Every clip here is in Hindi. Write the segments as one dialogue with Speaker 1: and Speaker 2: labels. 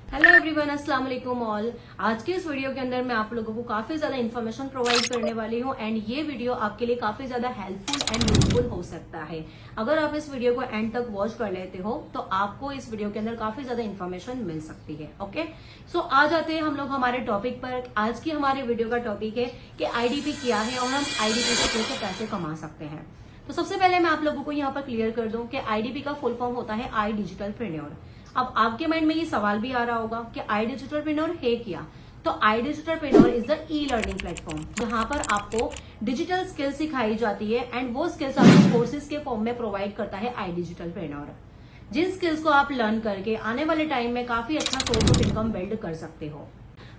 Speaker 1: हेलो एवरीवन, अस्सलाम वालेकुम ऑल। आज के इस वीडियो के अंदर मैं आप लोगों को काफी ज्यादा इन्फॉर्मेशन प्रोवाइड करने वाली हूँ एंड ये वीडियो आपके लिए काफी ज्यादा हेल्पफुल एंड यूजफुल हो सकता है। अगर आप इस वीडियो को एंड तक वॉच कर लेते हो तो आपको इस वीडियो के अंदर काफी ज्यादा इन्फॉर्मेशन मिल सकती है। ओके, सो आ जाते हैं हम लोग हमारे टॉपिक पर। आज की हमारे वीडियो का टॉपिक है कि आईडीपी क्या है और हम आईडीपी से कैसे पैसे कमा सकते हैं। तो सबसे पहले मैं आप लोगों को यहाँ पर क्लियर कर दूं कि आईडीपी का फुल फॉर्म होता है आई डिजिटलप्रेन्योर। अब आपके माइंड में ये सवाल भी आ रहा होगा कि आई डिजिटलप्रेन्योर है क्या। तो I digitalpreneur is the e learning platform जहां पर आपको डिजिटल स्किल्स सिखाई जाती है एंड वो स्किल्स आपको कोर्सेज के फॉर्म में प्रोवाइड करता है आई डिजिटलप्रेन्योर। जिन स्किल्स को आप लर्न करके आने वाले टाइम में काफी अच्छा सोर्स ऑफ इनकम बिल्ड कर सकते हो।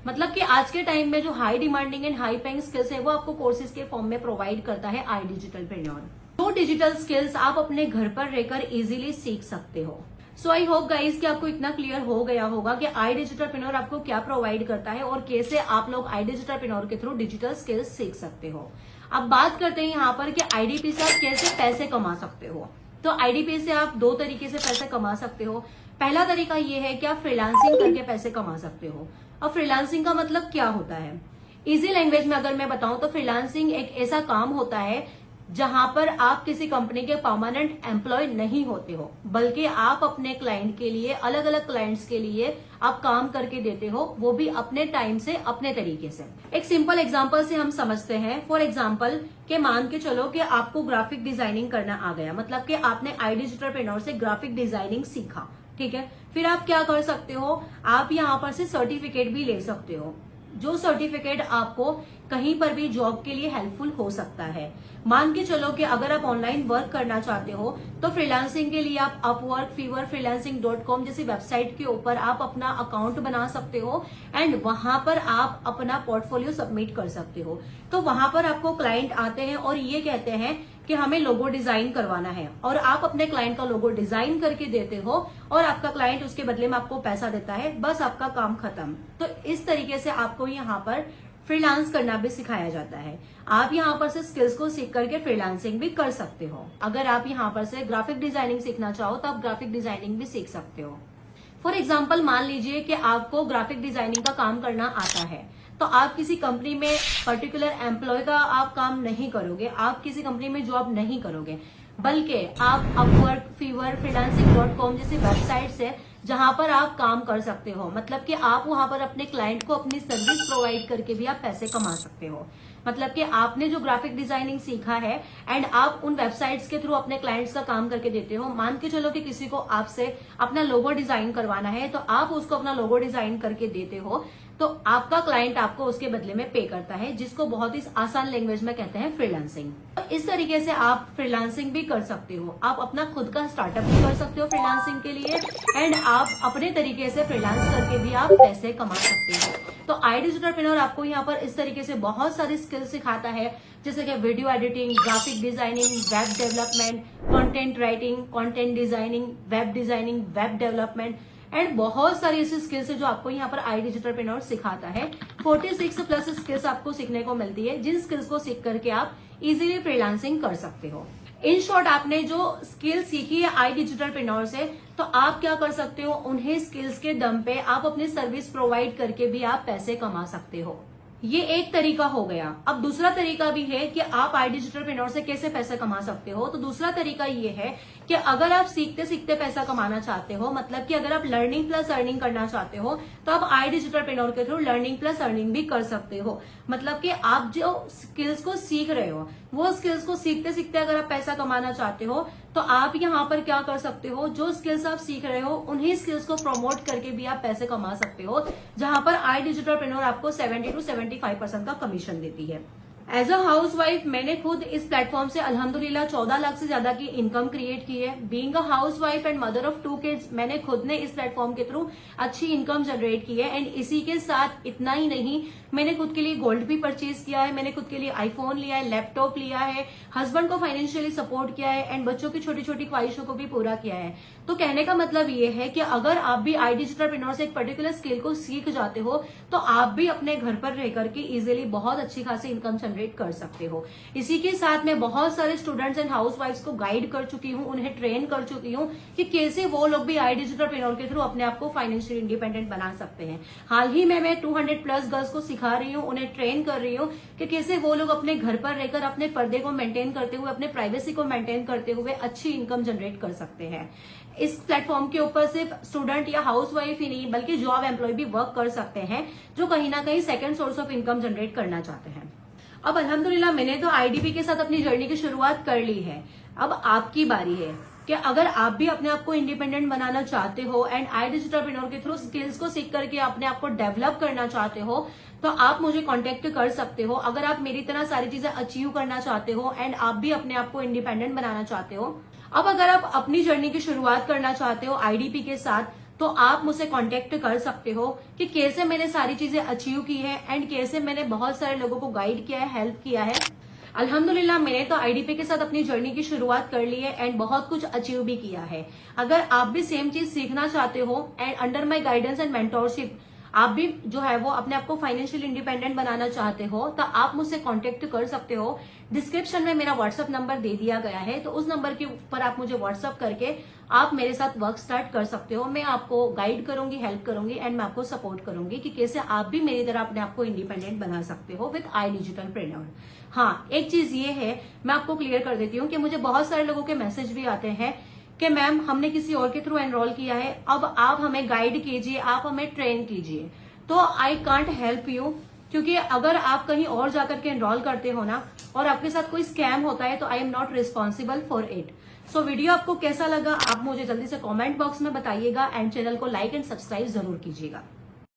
Speaker 1: मतलब कि आज के टाइम में जो high demanding and high paying skills है वो आपको कोर्सेज के फॉर्म में प्रोवाइड करता है आई डिजिटलप्रेन्योर। तो डिजिटल स्किल्स आप अपने घर पर रहकर इजीली सीख सकते हो। सो आई होप गाइस कि आपको इतना क्लियर हो गया होगा कि आई डिजिटलप्रेन्योर आपको क्या प्रोवाइड करता है और कैसे आप लोग आई डिजिटलप्रेन्योर के थ्रू डिजिटल स्किल्स सीख सकते हो। अब बात करते हैं यहाँ पर कि आईडीपी से आप कैसे पैसे कमा सकते हो। तो आईडीपी से आप दो तरीके से पैसे कमा सकते हो। पहला तरीका ये है कि आप फ्रीलांसिंग करके पैसे कमा सकते हो। अब फ्रीलांसिंग का मतलब क्या होता है, इजी लैंग्वेज में अगर मैं बताऊं तो फ्रीलांसिंग एक ऐसा काम होता है जहां पर आप किसी कंपनी के परमानेंट एम्प्लॉय नहीं होते हो, बल्कि आप अपने क्लाइंट के लिए, अलग अलग क्लाइंट्स के लिए आप काम करके देते हो, वो भी अपने टाइम से, अपने तरीके से। एक सिंपल एग्जांपल से हम समझते हैं। फॉर एग्जांपल के मान के चलो कि आपको ग्राफिक डिजाइनिंग करना आ गया, मतलब कि आपने आई डिजिटलप्रेन्योर से ग्राफिक डिजाइनिंग सीखा, ठीक है। फिर आप क्या कर सकते हो, आप यहाँ पर से सर्टिफिकेट भी ले सकते हो, जो सर्टिफिकेट आपको कहीं पर भी जॉब के लिए हेल्पफुल हो सकता है। मान के चलो कि अगर आप ऑनलाइन वर्क करना चाहते हो तो फ्रीलांसिंग के लिए आप अपवर्क, फीवर, freelancing.com जैसी वेबसाइट के ऊपर आप अपना अकाउंट बना सकते हो एंड वहां पर आप अपना पोर्टफोलियो सबमिट कर सकते हो। तो वहां पर आपको क्लाइंट आते हैं और ये कहते हैं कि हमें लोगो डिजाइन करवाना है और आप अपने क्लाइंट का लोगो डिजाइन करके देते हो और आपका क्लाइंट उसके बदले में आपको पैसा देता है, बस आपका काम खत्म। तो इस तरीके से आपको यहाँ पर फ्रीलांस करना भी सिखाया जाता है। आप यहाँ पर से स्किल्स को सीख करके फ्रीलांसिंग भी कर सकते हो। अगर आप यहाँ पर से ग्राफिक डिजाइनिंग सीखना चाहो तो आप ग्राफिक डिजाइनिंग भी सीख सकते हो। फॉर एग्जाम्पल मान लीजिए कि आपको ग्राफिक डिजाइनिंग का काम करना आता है, तो आप किसी कंपनी में पर्टिकुलर एम्प्लॉय का आप काम नहीं करोगे, आप किसी कंपनी में जॉब नहीं करोगे, बल्कि आप अपवर्क, फीवर, freelancing.com जैसी वेबसाइट से जहां पर आप काम कर सकते हो। मतलब कि आप वहां पर अपने क्लाइंट को अपनी सर्विस प्रोवाइड करके भी आप पैसे कमा सकते हो। मतलब कि आपने जो ग्राफिक डिजाइनिंग सीखा है एंड आप उन वेबसाइट्स के थ्रू अपने क्लाइंट्स का काम करके देते हो। मान के चलो कि किसी को आपसे अपना लोगो डिजाइन करवाना है, तो आप उसको अपना लोगो डिजाइन करके देते हो, तो आपका क्लाइंट आपको उसके बदले में पे करता है, जिसको बहुत ही आसान लैंग्वेज में कहते हैं फ्रीलांसिंग। तो इस तरीके से आप फ्रीलांसिंग भी कर सकते हो। आप अपना खुद का स्टार्टअप भी कर सकते हो फ्रीलांसिंग के लिए एंड आप अपने तरीके से फ्रीलांस करके भी आप पैसे कमा सकते हो। तो आई डिजिटलप्रेन्योर आपको यहाँ पर इस तरीके से बहुत सारी स्किल्स सिखाता है, जैसे कि video editing, graphic designing, web development, content writing, content designing, web development and बहुत सारी ऐसी स्किल्स है जो आपको यहाँ पर आई डिजिटलप्रेन्योर सिखाता है। 46 प्लस स्किल्स आपको सीखने को मिलती है, जिन स्किल्स को सीख करके आप इजीली फ्रीलांसिंग कर सकते हो। इन शॉर्ट, आपने जो स्किल सीखी है आई डिजिटलप्रेन्योर से, तो आप क्या कर सकते हो, उन्हें स्किल्स के दम पे आप अपनी सर्विस प्रोवाइड करके भी आप पैसे कमा सकते हो। ये एक तरीका हो गया। अब दूसरा तरीका भी है कि आप आई डिजिटलप्रेन्योर से कैसे पैसे कमा सकते हो। तो दूसरा तरीका ये है कि अगर आप सीखते सीखते पैसा कमाना चाहते हो, मतलब कि अगर आप लर्निंग प्लस अर्निंग करना चाहते हो, तो आप आई डिजिटलप्रेन्योर के थ्रू लर्निंग प्लस अर्निंग भी कर सकते हो। मतलब कि आप जो स्किल्स को सीख रहे हो, वो स्किल्स को सीखते सीखते अगर आप पैसा कमाना चाहते हो, तो आप यहाँ पर क्या कर सकते हो, जो स्किल्स आप सीख रहे हो उन्हीं स्किल्स को प्रमोट करके भी आप पैसे कमा सकते हो, जहां पर आई डिजिटलप्रेन्योर आपको 70 to 75% का कमीशन देती है। एज अ हाउस वाइफ मैंने खुद इस प्लेटफॉर्म से अल्हम्दुलिल्लाह 14 लाख से ज्यादा की इनकम क्रिएट की है। Being a house wife and mother of 2 kids, मैंने खुद ने इस प्लेटफॉर्म के थ्रू अच्छी इनकम जनरेट की है। एंड इसी के साथ इतना ही नहीं, मैंने खुद के लिए गोल्ड भी परचेज किया है, मैंने खुद के लिए आईफोन लिया है, लैपटॉप लिया है, हस्बैंड को फाइनेंशियली सपोर्ट किया है एंड बच्चों की छोटी छोटी ख्वाहिशों को भी पूरा किया है। तो कहने का मतलब ये है कि अगर आप भी आई डिजिटलप्रेन्योर से एक पर्टिकुलर स्किल को सीख जाते हो, तो आप भी अपने घर पर रह करके इजिली बहुत अच्छी खासी इनकम जनरेट जनरेट कर सकते हो। इसी के साथ मैं बहुत सारे स्टूडेंट्स एंड हाउसवाइफ्स को गाइड कर चुकी हूँ, उन्हें ट्रेन कर चुकी हूँ कि कैसे वो लोग भी आई डिजिटलप्रेन्योर के थ्रू अपने आप को फाइनेंशियल इंडिपेंडेंट बना सकते हैं। हाल ही में मैं 200+ गर्ल्स को सिखा रही हूँ, उन्हें ट्रेन कर रही हूँ कि कैसे वो लोग अपने घर पर रहकर अपने पर्दे को मेंटेन करते हुए, अपने प्राइवेसी को मेंटेन करते हुए अच्छी इनकम जनरेट कर सकते हैं। इस प्लेटफॉर्म के ऊपर सिर्फ स्टूडेंट या हाउसवाइफ ही नहीं बल्कि जॉब एम्प्लॉय भी वर्क कर सकते हैं, जो कहीं ना कहीं second source of income generate करना चाहते हैं। अब अल्हम्दुलिल्लाह मैंने तो आईडीपी के साथ अपनी जर्नी की शुरुआत कर ली है। अब आपकी बारी है कि अगर आप भी अपने आप को इंडिपेंडेंट बनाना चाहते हो एंड आई डिजिटलप्रेन्योर के थ्रू स्किल्स को सीख करके अपने आप को डेवलप करना चाहते हो, तो आप मुझे कांटेक्ट कर सकते हो। अगर आप मेरी तरह सारी चीजें अचीव करना चाहते हो एंड आप भी अपने आप को इंडिपेंडेंट बनाना चाहते हो, अब अगर आप अपनी जर्नी की शुरुआत करना चाहते हो आईडीपी के साथ, तो आप मुझसे कांटेक्ट कर सकते हो कि कैसे मैंने सारी चीजें अचीव की है एंड कैसे मैंने बहुत सारे लोगों को गाइड किया है, हेल्प किया है। अल्हम्दुलिल्लाह मैंने तो आईडीपी के साथ अपनी जर्नी की शुरुआत कर ली है एंड बहुत कुछ अचीव भी किया है। अगर आप भी सेम चीज सीखना चाहते हो and under my guidance and mentorship आप भी जो है वो अपने आप को फाइनेंशियल इंडिपेंडेंट बनाना चाहते हो, तो आप मुझसे कांटेक्ट कर सकते हो। डिस्क्रिप्शन में मेरा व्हाट्सएप नंबर दे दिया गया है, तो उस नंबर के ऊपर आप मुझे व्हाट्सएप करके आप मेरे साथ वर्क स्टार्ट कर सकते हो। मैं आपको गाइड करूंगी, हेल्प करूंगी एंड मैं आपको सपोर्ट करूंगी कि कैसे आप भी मेरी तरह अपने आप को इंडिपेंडेंट बना सकते हो विद आई डिजिटलप्रेन्योर। हाँ, एक चीज ये है, मैं आपको क्लियर कर देती हूँ कि मुझे बहुत सारे लोगों के मैसेज भी आते हैं कि मैम हमने किसी और के थ्रू एनरोल किया है, अब आप हमें गाइड कीजिए, आप हमें ट्रेन कीजिए। तो आई कांट हेल्प यू, क्योंकि अगर आप कहीं और जाकर के एनरोल करते हो ना और आपके साथ कोई स्कैम होता है, तो I am not responsible for it. So video आपको कैसा लगा आप मुझे जल्दी से कमेंट बॉक्स में बताइएगा एंड चैनल को लाइक एंड सब्सक्राइब जरूर कीजिएगा।